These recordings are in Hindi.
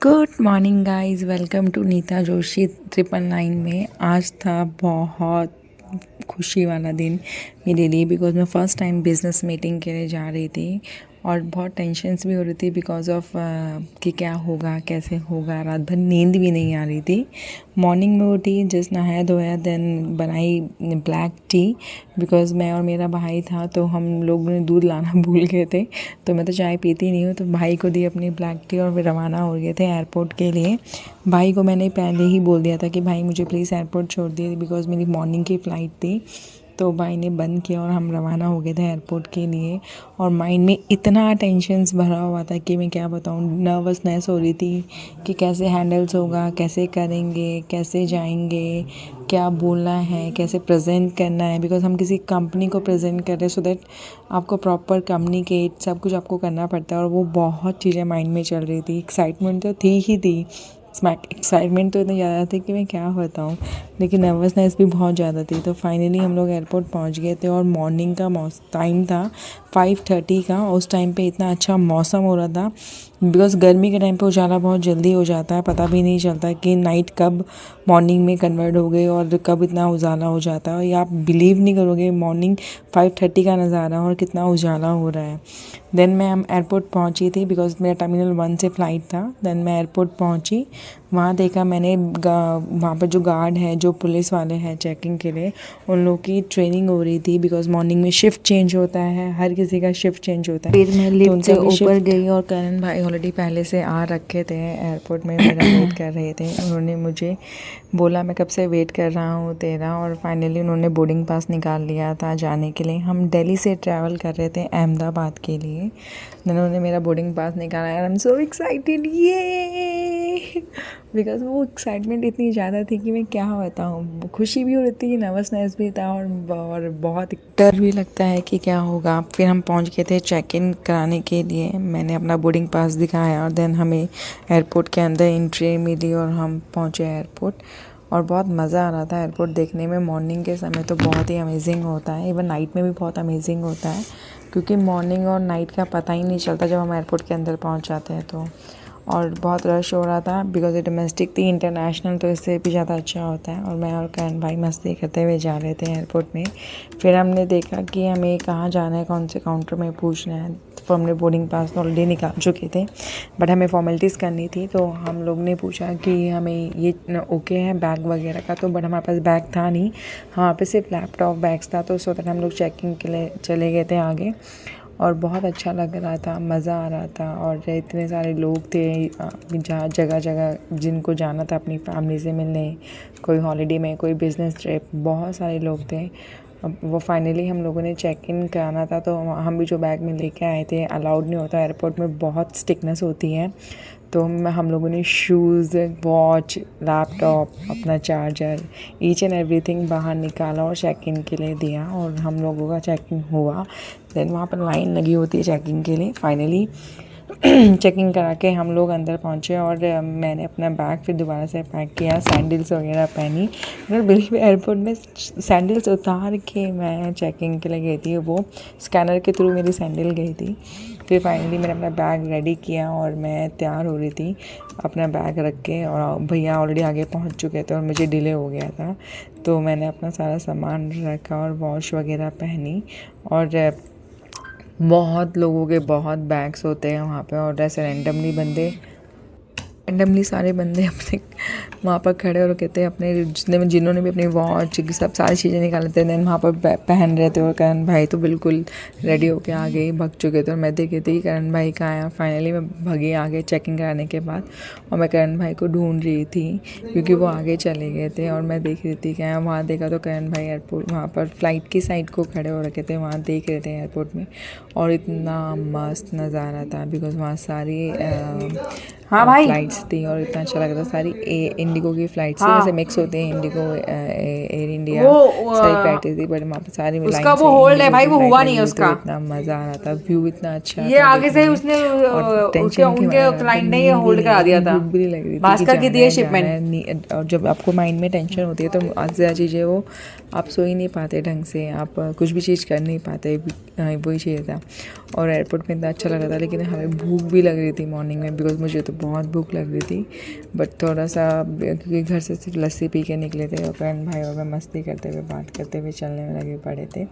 Good morning guys, welcome to Neeta Joshi 999 में। आज था बहुत खुशी वाला दिन मेरे लिए बिकॉज मैं फ़र्स्ट टाइम बिज़नेस मीटिंग के लिए जा रही थी और बहुत टेंशन्स भी हो रही थी बिकॉज ऑफ कि क्या होगा कैसे होगा। रात भर नींद भी नहीं आ रही थी। मॉर्निंग में उठी, जस्ट नहाया धोया, देन बनाई ब्लैक टी बिकॉज मैं और मेरा भाई था तो हम लोग ने दूध लाना भूल गए थे। तो मैं तो चाय पीती नहीं हूँ, तो भाई को दी अपनी ब्लैक टी और वे रवाना हो गए थे एयरपोर्ट के लिए। भाई को मैंने पहले ही बोल दिया था कि भाई मुझे प्लीज़ एयरपोर्ट छोड़ दिए बिकॉज मेरी मॉर्निंग की फ़्लाइट थी। तो भाई ने बंद किया और हम रवाना हो गए थे एयरपोर्ट के लिए। और माइंड में इतना टेंशन्स भरा हुआ था कि मैं क्या बताऊँ, नर्वसनेस हो रही थी कि कैसे हैंडल्स होगा, कैसे करेंगे, कैसे जाएंगे, क्या बोलना है, कैसे प्रेजेंट करना है बिकॉज हम किसी कंपनी को प्रेजेंट कर रहे हैं। सो दैट आपको प्रॉपर कम्युनिकेट सब कुछ आपको करना पड़ता है और वो बहुत चीज़ें माइंड में चल रही थी। एक्साइटमेंट तो थी ही थी, एक्साइटमेंट तो इतनी ज़्यादा थी कि मैं क्या बताऊँ, लेकिन नर्वसनेस भी बहुत ज़्यादा थी। तो फाइनली हम लोग एयरपोर्ट पहुँच गए थे और मॉर्निंग का टाइम था 5:30 का। उस टाइम पे इतना अच्छा मौसम हो रहा था बिकॉज गर्मी के टाइम पे उजाला बहुत जल्दी हो जाता है, पता भी नहीं चलता कि नाइट कब मॉर्निंग में कन्वर्ट हो गई और कब इतना उजाला हो जाता है। और ये आप बिलीव नहीं करोगे, मॉर्निंग 5:30 का नज़ारा और कितना उजाला हो रहा है। देन मैं एयरपोर्ट पहुंची थी बिकॉज मेरा टर्मिनल 1 से फ़्लाइट था। देन मैं एयरपोर्ट पहुंची, वहाँ देखा मैंने वहाँ पर जो गार्ड है, जो पुलिस वाले हैं चेकिंग के लिए, उन लोगों की ट्रेनिंग हो रही थी बिकॉज मॉर्निंग में शिफ्ट चेंज होता है, हर किसी का शिफ्ट चेंज होता है। फिर मैं लिफ्ट से ऊपर गई और करण भाई ऑलरेडी पहले से आ रखे थे एयरपोर्ट में, मेरा वेट कर रहे थे। उन्होंने मुझे बोला मैं कब से वेट कर रहा हूँ तेरा, और फाइनली उन्होंने बोर्डिंग पास निकाल लिया था जाने के लिए। हम दिल्ली से ट्रैवल कर रहे थे अहमदाबाद के लिए। उन्होंने मेरा बोर्डिंग पास निकाला और आई एम सो एक्साइटेड ये बिकॉज वो एक्साइटमेंट इतनी ज़्यादा थी कि मैं क्या बताऊँ। खुशी भी हो रही थी, नर्वसनेस भी था और बहुत डर भी लगता है कि क्या होगा। फिर हम पहुँच गए थे चेक इन कराने के लिए। मैंने अपना बोर्डिंग पास दिखाया और देन हमें एयरपोर्ट के अंदर एंट्री मिली और हम पहुँचे एयरपोर्ट। और बहुत मज़ा आ रहा था एयरपोर्ट देखने में। मॉर्निंग के समय तो बहुत ही अमेजिंग होता है, इवन नाइट में भी बहुत अमेजिंग होता है क्योंकि मॉर्निंग और नाइट का पता ही नहीं चलता जब हम एयरपोर्ट के अंदर पहुंच जाते हैं तो। और बहुत रश हो रहा था बिकॉज ये डोमेस्टिक थी, इंटरनेशनल तो इससे भी ज़्यादा अच्छा होता है। और मैं और करण भाई मस्ती करते हुए जा रहे थे एयरपोर्ट में। फिर हमने देखा कि हमें कहाँ जाना है, कौन से काउंटर में पूछना है। तो हमने बोर्डिंग पास तो ऑलरेडी निकाल चुके थे बट हमें फॉर्मेलिटीज़ करनी थी। तो हम लोग ने पूछा कि हमें ये ओके है बैग वगैरह का, तो बट हमारे पास बैग था नहीं, हमारे पे सिर्फ लैपटॉप बैग्स था। तो सो दैट हम लोग चेकिंग के लिए चले गए थे आगे। और बहुत अच्छा लग रहा था, मज़ा आ रहा था। और इतने सारे लोग थे जहाँ जगह जगह जिनको जाना था अपनी फैमिली से मिलने, कोई हॉलीडे में, कोई बिज़नेस ट्रिप, बहुत सारे लोग थे। अब वो फाइनली हम लोगों ने चेक इन कराना था तो हम भी जो बैग में लेके आए थे, अलाउड नहीं होता एयरपोर्ट में, बहुत स्ट्रिक्टनेस होती है। तो हम लोगों ने शूज़, वॉच, लैपटॉप, अपना चार्जर, ईच एंड एवरीथिंग बाहर निकाला और चेक इन के लिए दिया और हम लोगों का चेकिंग हुआ। देन वहाँ पर लाइन लगी होती है चेकिंग के लिए। फाइनली चेकिंग करा के हम लोग अंदर पहुँचे और मैंने अपना बैग फिर दोबारा से पैक किया, सैंडल्स वगैरह पहनी। और बिल्कुल एयरपोर्ट में सैंडल्स उतार के मैं चेकिंग के लिए गई थी, वो स्कैनर के थ्रू मेरी सैंडल गई थी। फिर फाइनली मैंने अपना बैग रेडी किया और मैं तैयार हो रही थी अपना बैग रख के, और भैया ऑलरेडी आगे पहुंच चुके थे और मुझे डिले हो गया था। तो मैंने अपना सारा सामान रखा और वॉच वगैरह पहनी। और बहुत लोगों के बहुत बैग्स होते हैं वहाँ पे और ऐसे रैंडमली सारे बंदे अपने वहाँ पर खड़े और कहते हैं अपने जिन्होंने भी अपनी वॉच सब सारी चीज़ें निकाल लेते हैं। देन वहाँ पर पहन रहे थे और करण भाई तो बिल्कुल रेडी होके आगे ही भाग चुके थे और मैं देख रही थी करण भाई कहाँ आया। फाइनली मैं भागी आगे चेकिंग कराने के बाद और मैं करण भाई को ढूंढ रही थी क्योंकि वो आगे चले गए थे और मैं देख रही थी क्या। वहाँ देखा तो करण भाई एयरपोर्ट वहाँ पर फ़्लाइट की साइड को खड़े हो रखे थे, वहाँ देख रहे थे एयरपोर्ट में। और इतना मस्त नज़ारा था बिकॉज वहाँ सारी हाँ भाई फ्लाइट्स थी और इतना अच्छा लग रहा था, सारी इंडिगो की फ़्लाइट से हाँ। जैसे मिक्स होते हैं इंडिगो एयर इंडिया वो सारी फ्लाइटें थी, बट वहाँ पे सारी लाइन उसका से वो होल्ड है इंडिगो भाई, की वो फ़्लाइट हुआ लगी नहीं है हुई, तो उसका। इतना मज़ा आ रहा था, व्यू इतना अच्छा ये था आगे से देखने ही में। उसने और टेंशन उनके के उनके मारे रात भर क्लाइंट ने ये नींद भी होल्ड नहीं करा आई, दिया था। भूख भी नहीं लग रही थी कि भास्कर की थी ये जाना शिपमेंट। है। और जब आपको माइंड में टेंशन होती है तो आज ज़्यादा चीज़ें वो आप सो ही नहीं पाते ढंग से, आप कुछ भी चीज़ कर नहीं पाते। वही चीज़ था। और एयरपोर्ट में इतना अच्छा लग रहा था, लेकिन हमें भूख भी लग रही थी मॉर्निंग में, बिकॉज मुझे तो बहुत भूख लग रही थी। बट थोड़ा सा क्योंकि घर से सिर्फ लस्सी पी के निकले थे और फ्रेंड भाई और मैं मस्ती करते हुए बात करते हुए चलने में लगे पड़े थे।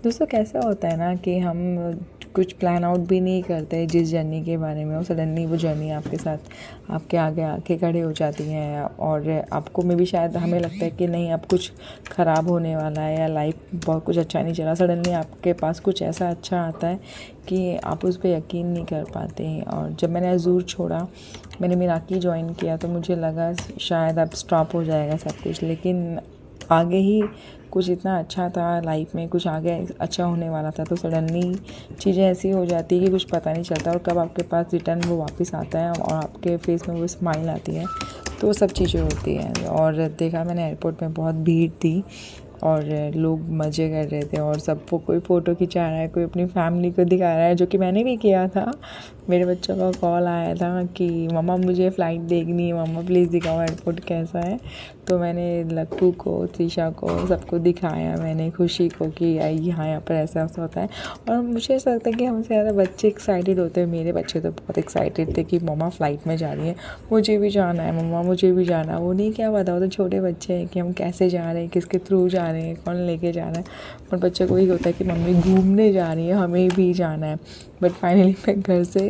दोस्तों कैसा होता है ना कि हम कुछ प्लान आउट भी नहीं करते जिस जर्नी के बारे में, और सडनली वो जर्नी आपके साथ आपके आगे आके खड़े हो जाती हैं, और आपको में भी शायद हमें लगता है कि नहीं अब कुछ ख़राब होने वाला है या लाइफ बहुत कुछ अच्छा नहीं चला। सडनली आपके पास कुछ ऐसा अच्छा आता है कि आप उस पर यकीन नहीं कर पाते। और जब मैंने अज़ूर छोड़ा, मैंने मिराकी ज्वाइन किया, तो मुझे लगा शायद अब स्टॉप हो जाएगा सब कुछ, लेकिन आगे ही कुछ इतना अच्छा था लाइफ में, कुछ आगे अच्छा होने वाला था। तो सडनली चीज़ें ऐसी हो जाती है कि कुछ पता नहीं चलता, और कब आपके पास रिटर्न वो वापस आता है और आपके फेस में वो स्माइल आती है, तो वो सब चीज़ें होती हैं। और देखा मैंने एयरपोर्ट में बहुत भीड़ थी और लोग मज़े कर रहे थे, और सबको कोई फ़ोटो खिंचा रहा है, कोई अपनी फैमिली को दिखा रहा है, जो कि मैंने भी किया था। मेरे बच्चों का कॉल आया था कि मम्मा मुझे फ़्लाइट देखनी है, मम्मा प्लीज़ दिखाओ एयरपोर्ट कैसा है। तो मैंने लक्कू को, त्रिशा को, सबको दिखाया मैंने, खुशी को कि यहाँ पर ऐसा ऐसा होता है। और मुझे ऐसा लगता है कि हमसे ज़्यादा बच्चे एक्साइटेड होते हैं। मेरे बच्चे तो बहुत एक्साइटेड थे कि मम्मा फ़्लाइट में जा रही है, मुझे भी जाना है, मम्मा मुझे भी जाना है। वो नहीं क्या पता, वो तो छोटे बच्चे हैं कि हम कैसे जा रहे हैं, किसके थ्रू जा रहे हैं, कौन लेके जा रहा है। और बच्चे को यही होता है कि मम्मी घूमने जा रही है, हमें भी जाना है। बट फाइनली मैं घर से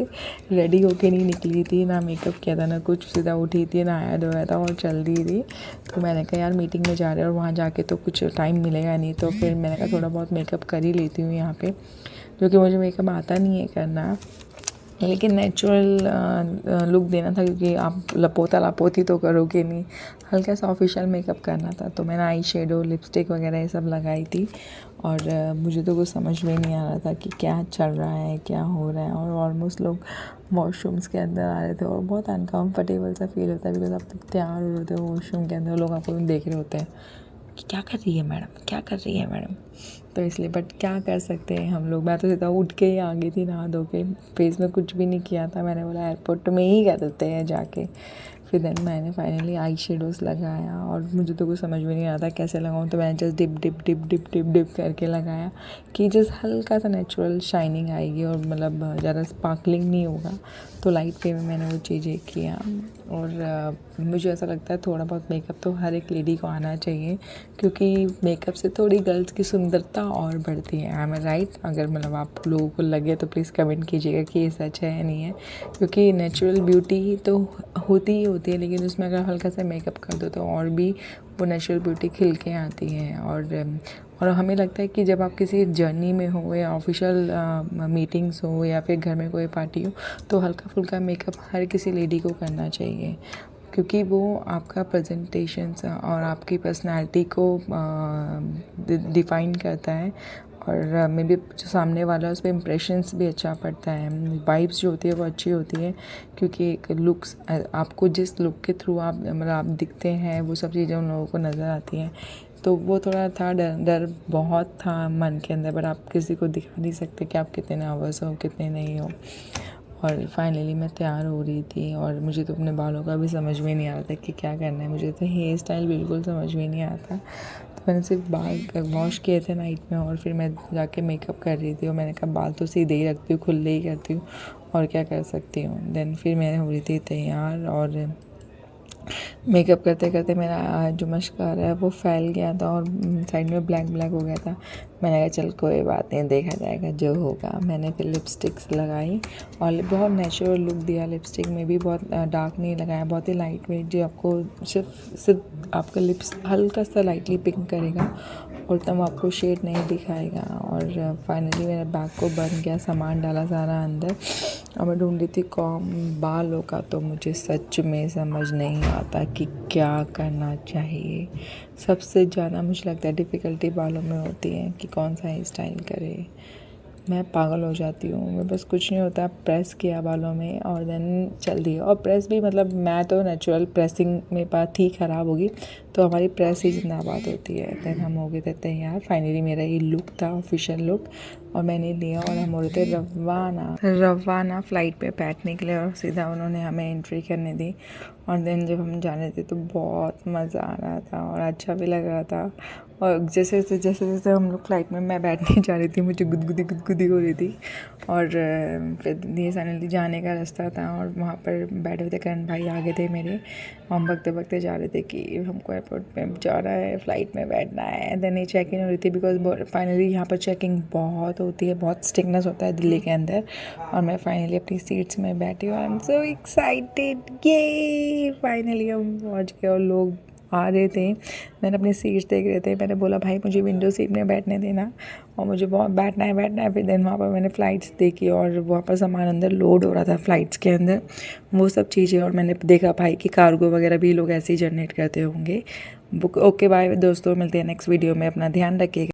रेडी होके नहीं निकली थी, ना मेकअप किया था, ना कुछ, सीधा उठी थी, नहाया धोया था और चल दी थी। तो मैंने कहा यार मीटिंग में जा रहे हैं और वहाँ जाके तो कुछ टाइम मिलेगा नहीं, तो फिर मैंने कहा थोड़ा बहुत मेकअप कर ही लेती हूँ यहाँ पे, जो कि मुझे मेकअप आता नहीं है करना, लेकिन नेचुरल लुक देना था, क्योंकि आप लपोता लपोती तो करोगे नहीं, हल्का सा ऑफिशियल मेकअप करना था। तो मैंने आई शेडो, लिपस्टिक वगैरह ये सब लगाई थी, और मुझे तो कुछ समझ में नहीं आ रहा था कि क्या चल रहा है, क्या हो रहा है। और ऑलमोस्ट लोग वॉशरूम्स के अंदर आ रहे थे, और बहुत अनकम्फर्टेबल सा फील होता है, बिकॉज आप तैयार हो रहे थे वॉशरूम के अंदर, लोग आपको देख रहे होते हैं कि क्या कर रही है मैडम, क्या कर रही है मैडम। तो इसलिए बट क्या कर सकते हैं हम लोग। मैं तो सीधा उठ के ही आ गई थी नहा धो के, फेस में कुछ भी नहीं किया था। मैंने बोला एयरपोर्ट में ही कर देते हैं जाके। फिर देन मैंने फाइनली आई शेडोज़ लगाया, और मुझे तो कुछ समझ में नहीं आता कैसे लगाऊँ, तो मैंने just dip dip dip dip dip dip करके लगाया कि जस्ट हल्का सा नेचुरल शाइनिंग आएगी, और मतलब ज़्यादा स्पार्कलिंग नहीं होगा। तो लाइट पे में मैंने वो चीज़ें किया। और मुझे ऐसा लगता है थोड़ा बहुत मेकअप तो हर एक लेडी को आना चाहिए, क्योंकि मेकअप से थोड़ी गर्ल्स की सुंदरता और बढ़ती है। I am right? अगर मतलब आप लोगों को लगे तो प्लीज़ कमेंट कीजिएगा कि ये सच है या नहीं है, क्योंकि नेचुरल ब्यूटी तो होती ही होती है, लेकिन उसमें अगर हल्का सा मेकअप कर दो तो और भी वो नेचुरल ब्यूटी खिल के आती है। और हमें लगता है कि जब आप किसी जर्नी में हो या ऑफिशियल मीटिंग्स हो या फिर घर में कोई पार्टी हो, तो हल्का फुल्का मेकअप हर किसी लेडी को करना चाहिए, क्योंकि वो आपका प्रेजेंटेशंस और आपकी पर्सनालिटी को डिफ़ाइन करता है। और मे बी जो सामने वाला है उस पर इम्प्रेशंस भी अच्छा पड़ता है, वाइब्स जो होती है वो अच्छी होती है, क्योंकि एक लुक्स आपको जिस लुक के थ्रू आप मतलब आप दिखते हैं वो सब चीज़ें उन लोगों को नज़र आती हैं। तो वो थोड़ा था, डर बहुत था मन के अंदर, बट आप किसी को दिखा नहीं सकते कि आप कितने नर्वस हो, कितने नहीं हो। और फाइनली मैं तैयार हो रही थी, और मुझे तो अपने बालों का भी समझ में नहीं आ रहा था कि क्या करना है। मुझे तो हेयर स्टाइल बिल्कुल समझ में नहीं आता, तो मैंने सिर्फ बाल वॉश किए थे नाइट में, और फिर मैं जाके मेकअप कर रही थी। और मैंने कहा बाल तो सीधे ही रखती हूँ, खुले ही करती हूँ, और क्या कर सकती हूँ। देन फिर मैं हो रही थी तैयार, और मेकअप करते करते मेरा जो मस्कारा है वो फैल गया था, और साइड में ब्लैक ब्लैक हो गया था। मैंने कहा चल कोई बात नहीं, देखा जाएगा जो होगा। मैंने फिर लिपस्टिक्स लगाई, और बहुत नेचुरल लुक दिया। लिपस्टिक में भी बहुत डार्क नहीं लगाया, बहुत ही लाइट वेट, जो आपको सिर्फ आपका लिप्स हल्का सा लाइटली पिंक करेगा, और तब आपको शेड नहीं दिखाएगा। और फाइनली मेरे बैग को बन गया, सामान डाला सारा अंदर, और मैं ढूंढ रही थी कॉम। बालों का तो मुझे सच में समझ नहीं आता कि क्या करना चाहिए। सबसे ज़्यादा मुझे लगता है डिफ़िकल्टी बालों में होती है कि कौन सा हेयर स्टाइल करे। मैं पागल हो जाती हूँ। मैं बस कुछ नहीं होता, प्रेस किया बालों में और देन चल दिया। और प्रेस भी मतलब मैं तो नेचुरल प्रेसिंग में बात थी ख़राब होगी, तो हमारी प्रेस ही जिंदाबाद होती है। देन हम हो गए थे तैयार। फाइनली मेरा ये लुक था, ऑफिशियल लुक, और मैंने लिया और हम हो रहे थे रवाना फ़्लाइट पे बैठने के लिए। और सीधा उन्होंने हमें एंट्री करने दी। और देन जब हम जाने थे तो बहुत मज़ा आ रहा था और अच्छा भी लग रहा था। और जैसे जैसे हम लोग फ़्लाइट में मैं बैठने जा रही थी, मुझे गुदगुदी हो रही थी। और फिर ये फाइनली जाने का रास्ता था और वहाँ पर बैठे हुए थे करण भाई, आगे थे मेरे। हम बकते बकते जा रहे थे कि हमको एयरपोर्ट पे जाना है, फ़्लाइट में बैठना है। देन ये चेक इन हो रही थी बिकॉज फाइनली यहाँ पर चेकिंग बहुत होती है, बहुत स्ट्रिक्टनेस होता है दिल्ली के अंदर। और मैं फाइनली अपनी सीट्स में बैठी हूँ। आई एम सो एक्साइटेड, ये फाइनली हम पहुँच गए और लोग आ रहे थे। मैंने अपनी सीट्स देख रहे थे। मैंने बोला भाई मुझे विंडो सीट में बैठने देना, और मुझे बहुत बैठना है। फिर देन वहाँ पर मैंने फ़्लाइट्स देखी और वहाँ पर सामान अंदर लोड हो रहा था फ़्लाइट्स के अंदर, वो सब चीज़ें। और मैंने देखा भाई कि कार्गो वगैरह भी लोग ऐसे ही जनरेट करते होंगे। ओके बाय दोस्तों, मिलते हैं नेक्स्ट वीडियो में। अपना ध्यान रखिएगा।